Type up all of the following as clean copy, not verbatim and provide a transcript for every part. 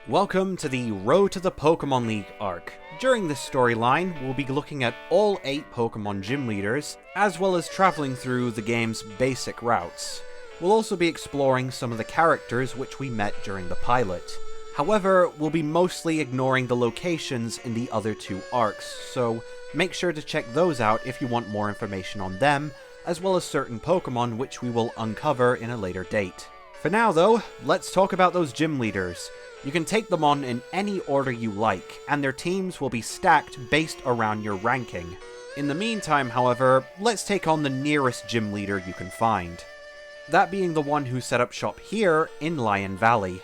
Welcome to the Road to the Pokemon League arc. During this storyline, we'll be looking at all 8 Pokemon gym leaders, as well as traveling through the game's basic routes. We'll also be exploring some of the characters which we met during the pilot. However, we'll be mostly ignoring the locations in the other 2 arcs, so make sure to check those out if you want more information on them, as well as certain Pokemon which we will uncover in a later date. For now though, let's talk about those gym leaders. You can take them on in any order you like, and their teams will be stacked based around your ranking. In the meantime, however, let's take on the nearest gym leader you can find. That being the one who set up shop here in Lion Valley.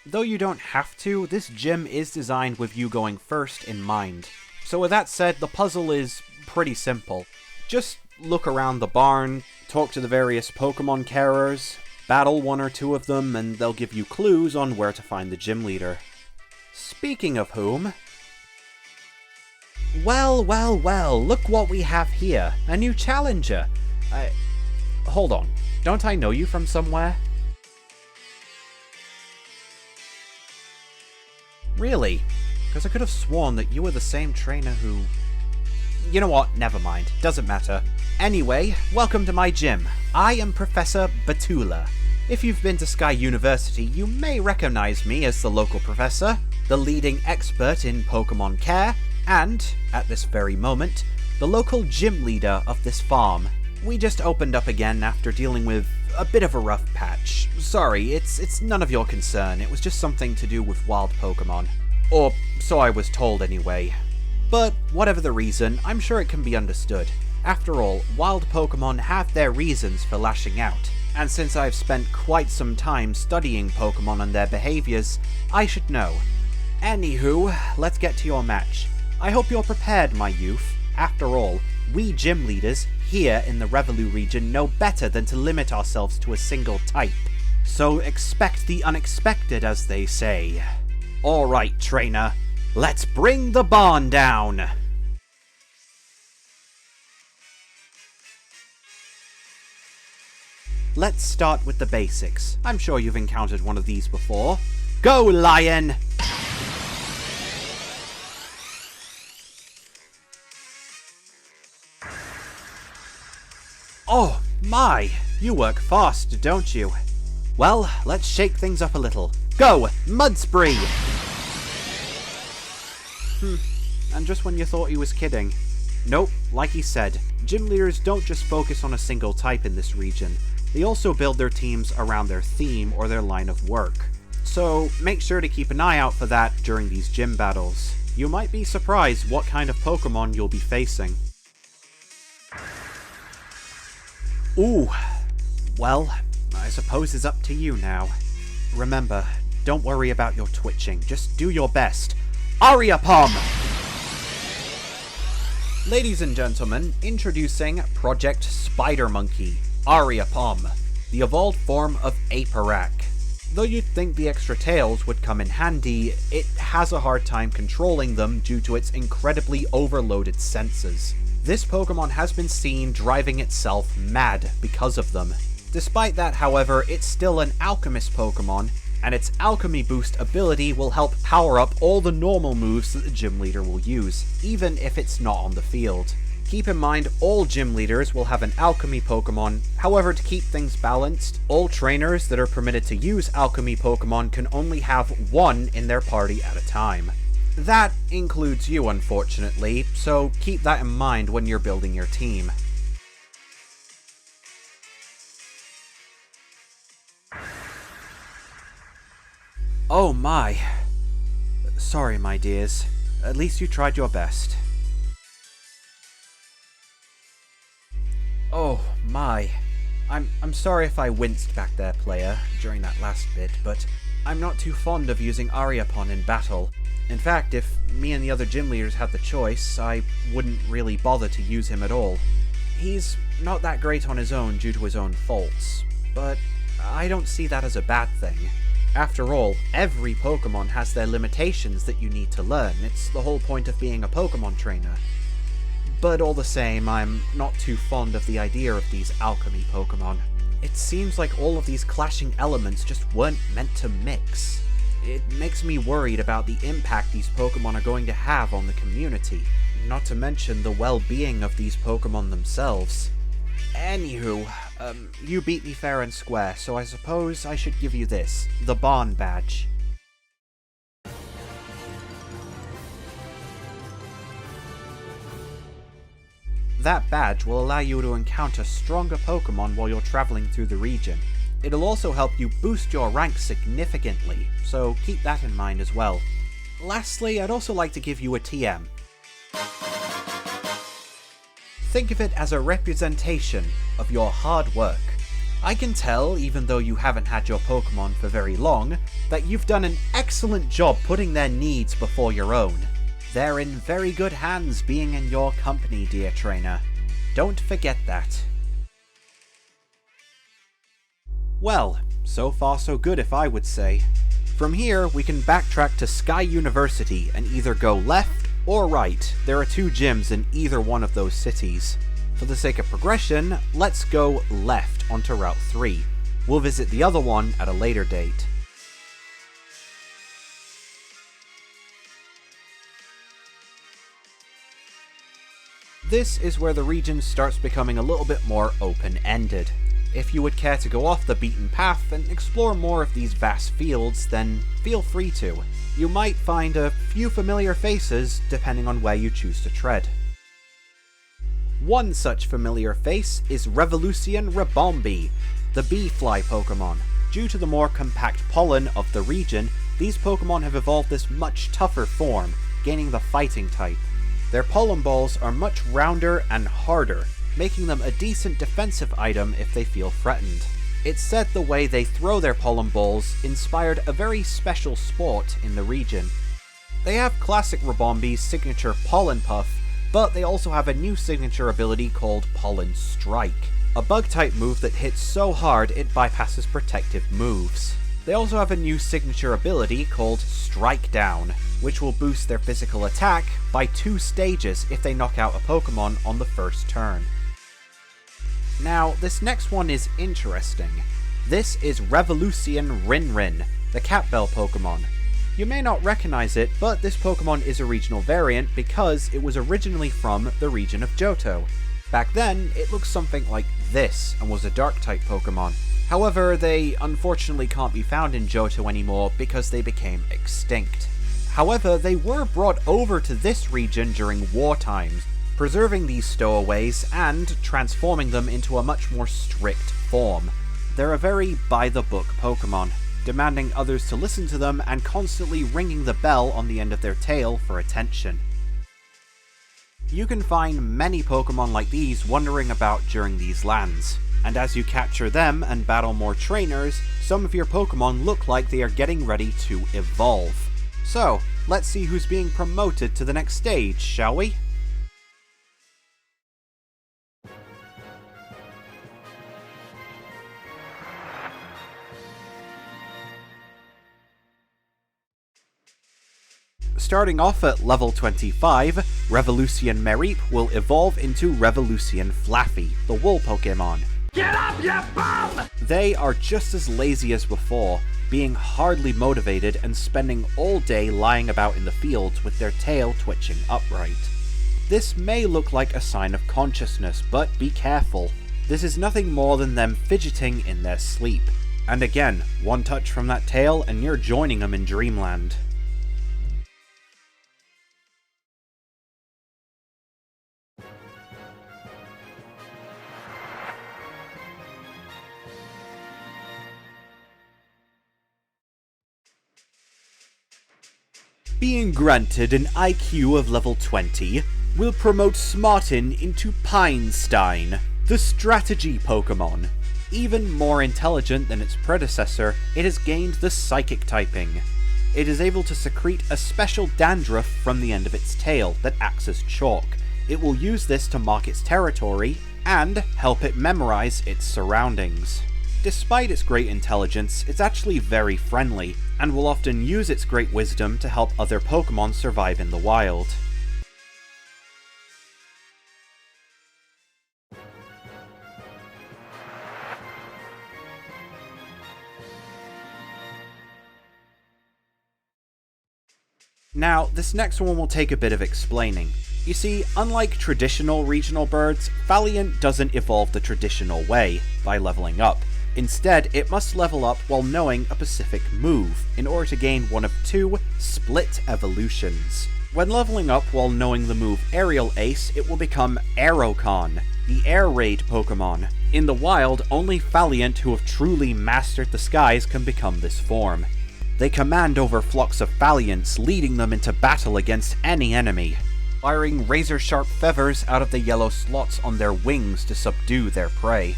Though you don't have to, this gym is designed with you going first in mind. So with that said, the puzzle is pretty simple. Just look around the barn, talk to the various Pokemon carers, battle 1 or 2 of them, and they'll give you clues on where to find the gym leader. Speaking of whom... Well, look what we have here. A new challenger. Hold on. Don't I know you from somewhere? Really? Because I could have sworn that you were the same trainer who... You know what? Never mind. Doesn't matter. Anyway, welcome to my gym. I am Professor Batula. If you've been to Sky University, you may recognize me as the local professor, the leading expert in Pokemon care, and, at this very moment, the local gym leader of this farm. We just opened up again after dealing with a bit of a rough patch. Sorry, it's none of your concern. It was just something to do with wild Pokemon. Or so I was told anyway. But whatever the reason, I'm sure it can be understood. After all, wild Pokemon have their reasons for lashing out, and since I've spent quite some time studying Pokemon and their behaviors, I should know. Anywho, let's get to your match. I hope you're prepared, my youth. After all, we gym leaders here in the Revolu region know better than to limit ourselves to a single type. So expect the unexpected, as they say. Alright, trainer. Let's bring the barn down! Let's start with the basics. I'm sure you've encountered one of these before. Go, Lion! Oh, my! You work fast, don't you? Well, let's shake things up a little. Go, Mud Spree! And just when you thought he was kidding. Nope, like he said, gym leaders don't just focus on a single type in this region. They also build their teams around their theme or their line of work. So make sure to keep an eye out for that during these gym battles. You might be surprised what kind of Pokemon you'll be facing. Ooh, well, I suppose it's up to you now. Remember, don't worry about your twitching, just do your best. Ariapom! Ladies and gentlemen, introducing Project Spider Monkey, Ariapom, the evolved form of Apparak. Though you'd think the extra tails would come in handy, it has a hard time controlling them due to its incredibly overloaded senses. This Pokemon has been seen driving itself mad because of them. Despite that, however, it's still an alchemist Pokemon, and its Alchemy Boost ability will help power up all the normal moves that the gym leader will use, even if it's not on the field. Keep in mind, all gym leaders will have an Alchemy Pokemon, however to keep things balanced, all trainers that are permitted to use Alchemy Pokemon can only have 1 in their party at a time. That includes you, unfortunately, so keep that in mind when you're building your team. Oh my. Sorry, my dears. At least you tried your best. Oh my. I'm sorry if I winced back there, player, during that last bit, but I'm not too fond of using Ariapon in battle. In fact, if me and the other gym leaders had the choice, I wouldn't really bother to use him at all. He's not that great on his own due to his own faults, but I don't see that as a bad thing. After all, every Pokemon has their limitations that you need to learn. It's the whole point of being a Pokemon trainer. But all the same, I'm not too fond of the idea of these alchemy Pokemon. It seems like all of these clashing elements just weren't meant to mix. It makes me worried about the impact these Pokemon are going to have on the community, not to mention the well-being of these Pokemon themselves. Anywho, you beat me fair and square, so I suppose I should give you this, the Barn Badge. That badge will allow you to encounter stronger Pokemon while you're traveling through the region. It'll also help you boost your rank significantly, so keep that in mind as well. Lastly, I'd also like to give you a TM. Think of it as a representation of your hard work. I can tell, even though you haven't had your Pokemon for very long, that you've done an excellent job putting their needs before your own. They're in very good hands being in your company, dear trainer. Don't forget that. Well, so far so good if I would say. From here, we can backtrack to Sky University and either go left or right. There are 2 gyms in either one of those cities. For the sake of progression, let's go left onto Route 3. We'll visit the other one at a later date. This is where the region starts becoming a little bit more open-ended. If you would care to go off the beaten path and explore more of these vast fields, then feel free to. You might find a few familiar faces depending on where you choose to tread. One such familiar face is Revolution Ribombee, the bee-fly Pokemon. Due to the more compact pollen of the region, these Pokemon have evolved this much tougher form, gaining the fighting type. Their pollen balls are much rounder and harder, making them a decent defensive item if they feel threatened. It's said the way they throw their pollen balls inspired a very special sport in the region. They have classic Ribombee's signature Pollen Puff, but they also have a new signature ability called Pollen Strike, a bug-type move that hits so hard it bypasses protective moves. They also have a new signature ability called Strike Down, which will boost their physical attack by 2 stages if they knock out a Pokemon on the first turn. Now, this next one is interesting. This is Revolution Rinrin, the Cat Bell Pokemon. You may not recognize it, but this Pokemon is a regional variant because it was originally from the region of Johto. Back then, it looked something like this and was a Dark-type Pokemon. However, they unfortunately can't be found in Johto anymore because they became extinct. However, they were brought over to this region during war times, preserving these stowaways and transforming them into a much more strict form. They're a very by-the-book Pokemon, demanding others to listen to them and constantly ringing the bell on the end of their tail for attention. You can find many Pokemon like these wandering about during these lands, and as you capture them and battle more trainers, some of your Pokemon look like they are getting ready to evolve. So, let's see who's being promoted to the next stage, shall we? Starting off at level 25, Revolution Mareep will evolve into Revolution Flaffy, the wool Pokemon. Get up, you bum! They are just as lazy as before, being hardly motivated and spending all day lying about in the fields with their tail twitching upright. This may look like a sign of consciousness, but be careful. This is nothing more than them fidgeting in their sleep. And again, one touch from that tail and you're joining them in Dreamland. Being granted an IQ of level 20 will promote Smartin into Pinestein, the strategy Pokemon. Even more intelligent than its predecessor, it has gained the Psychic typing. It is able to secrete a special dandruff from the end of its tail that acts as chalk. It will use this to mark its territory and help it memorize its surroundings. Despite its great intelligence, it's actually very friendly, and will often use its great wisdom to help other Pokemon survive in the wild. Now, this next one will take a bit of explaining. You see, unlike traditional regional birds, Valiant doesn't evolve the traditional way, by leveling up. Instead, it must level up while knowing a specific move, in order to gain one of two split evolutions. When leveling up while knowing the move Aerial Ace, it will become Aerocon, the Air Raid Pokemon. In the wild, only Valiant who have truly mastered the skies can become this form. They command over flocks of Valiants, leading them into battle against any enemy, firing razor-sharp feathers out of the yellow slots on their wings to subdue their prey.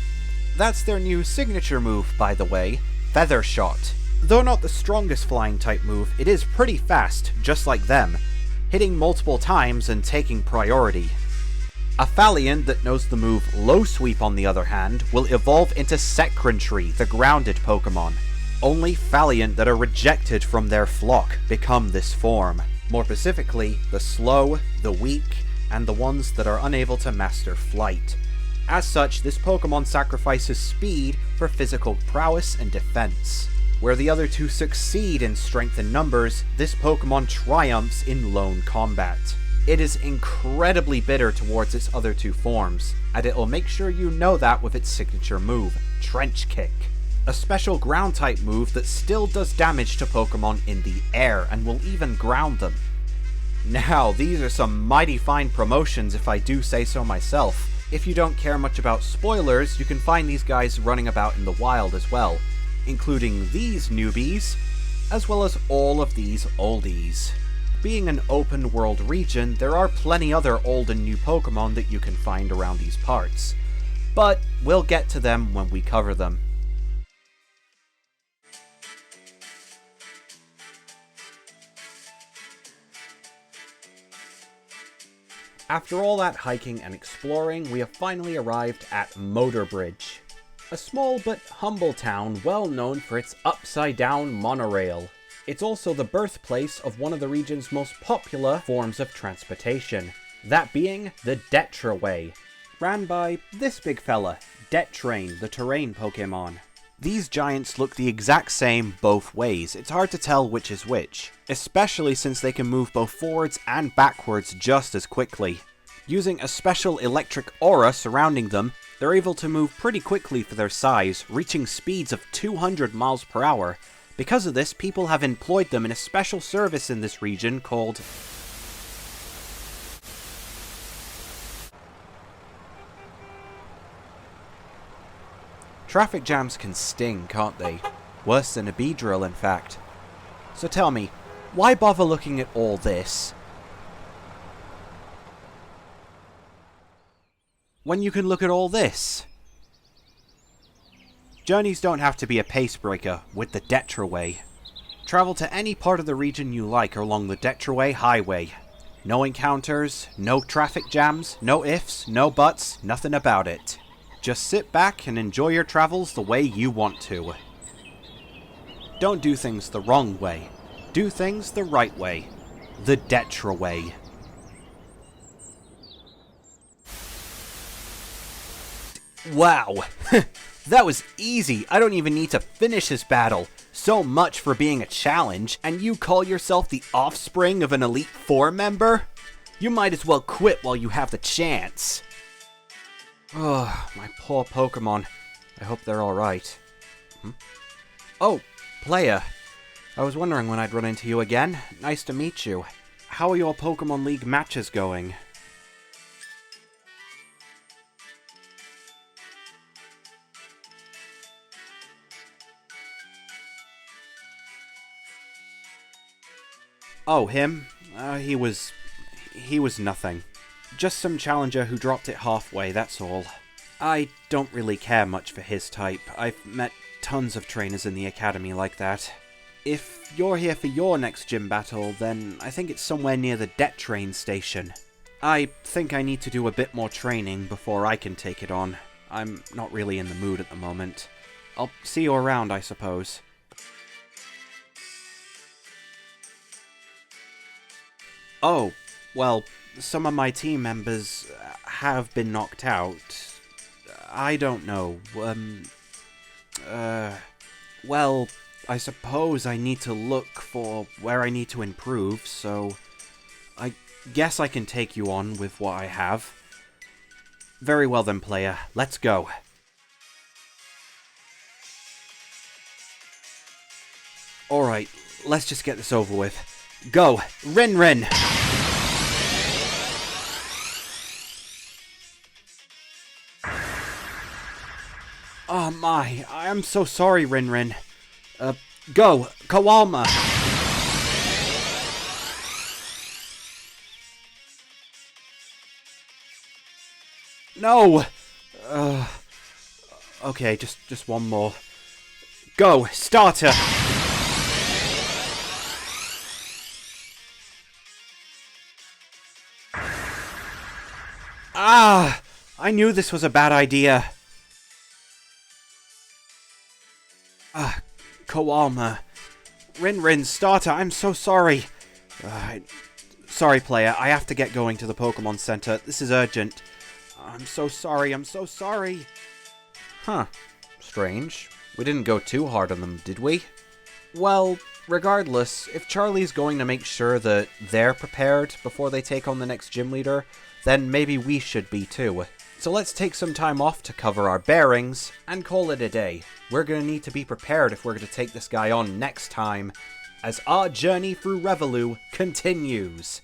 That's their new signature move, by the way, Feather Shot. Though not the strongest flying type move, it is pretty fast, just like them, hitting multiple times and taking priority. A Valiant that knows the move Low Sweep, on the other hand, will evolve into Secrentry, the grounded Pokemon. Only Valiant that are rejected from their flock become this form. More specifically, the slow, the weak, and the ones that are unable to master flight. As such, this Pokemon sacrifices speed for physical prowess and defense. Where the other two succeed in strength and numbers, this Pokemon triumphs in lone combat. It is incredibly bitter towards its other two forms, and it will make sure you know that with its signature move, Trench Kick. A special ground-type move that still does damage to Pokemon in the air, and will even ground them. Now, these are some mighty fine promotions if I do say so myself. If you don't care much about spoilers, you can find these guys running about in the wild as well, including these newbies, as well as all of these oldies. Being an open world region, there are plenty other old and new Pokemon that you can find around these parts, but we'll get to them when we cover them. After all that hiking and exploring, we have finally arrived at Motor Bridge, a small but humble town well known for its upside-down monorail. It's also the birthplace of one of the region's most popular forms of transportation, that being the Detraway, ran by this big fella, Detrain, the terrain Pokemon. These giants look the exact same both ways. It's hard to tell which is which, especially since they can move both forwards and backwards just as quickly. Using a special electric aura surrounding them, they're able to move pretty quickly for their size, reaching speeds of 200 miles per hour. Because of this, people have employed them in a special service in this region called Traffic jams can sting, can't they? Worse than a bee drill, in fact. So tell me, why bother looking at all this when you can look at all this? Journeys don't have to be a pace breaker with the Detraway. Travel to any part of the region you like along the Detraway Highway. No encounters, no traffic jams, no ifs, no buts, nothing about it. Just sit back and enjoy your travels the way you want to. Don't do things the wrong way. Do things the right way. The Detraway. Wow, that was easy. I don't even need to finish this battle. So much for being a challenge, and you call yourself the offspring of an Elite Four member? You might as well quit while you have the chance. Oh, my poor Pokemon. I hope they're alright. Oh, Playa. I was wondering when I'd run into you again. Nice to meet you. How are your Pokemon League matches going? Oh, him? He was nothing. Just some challenger who dropped it halfway, that's all. I don't really care much for his type. I've met tons of trainers in the academy like that. If you're here for your next gym battle, then I think it's somewhere near the Detrain station. I think I need to do a bit more training before I can take it on. I'm not really in the mood at the moment. I'll see you around, I suppose. Oh, well, some of my team members have been knocked out. I don't know, well, I suppose I need to look for where I need to improve, so I guess I can take you on with what I have. Very well then, player. Let's go. Alright, let's just get this over with. Go! Rin Rin! Oh my, I am so sorry, Rin Rin. Go! Kawalma! No! Okay, just one more. Go! Starter! Ah! I knew this was a bad idea. Kawalma. Rin Rin, Starter, I'm so sorry. Sorry, player. I have to get going to the Pokemon Center. This is urgent. I'm so sorry. I'm so sorry. Huh. Strange. We didn't go too hard on them, did we? Well, regardless, if Charlie's going to make sure that they're prepared before they take on the next gym leader, then maybe we should be too. So let's take some time off to cover our bearings and call it a day. We're going to need to be prepared if we're going to take this guy on next time, as our journey through Revolu continues.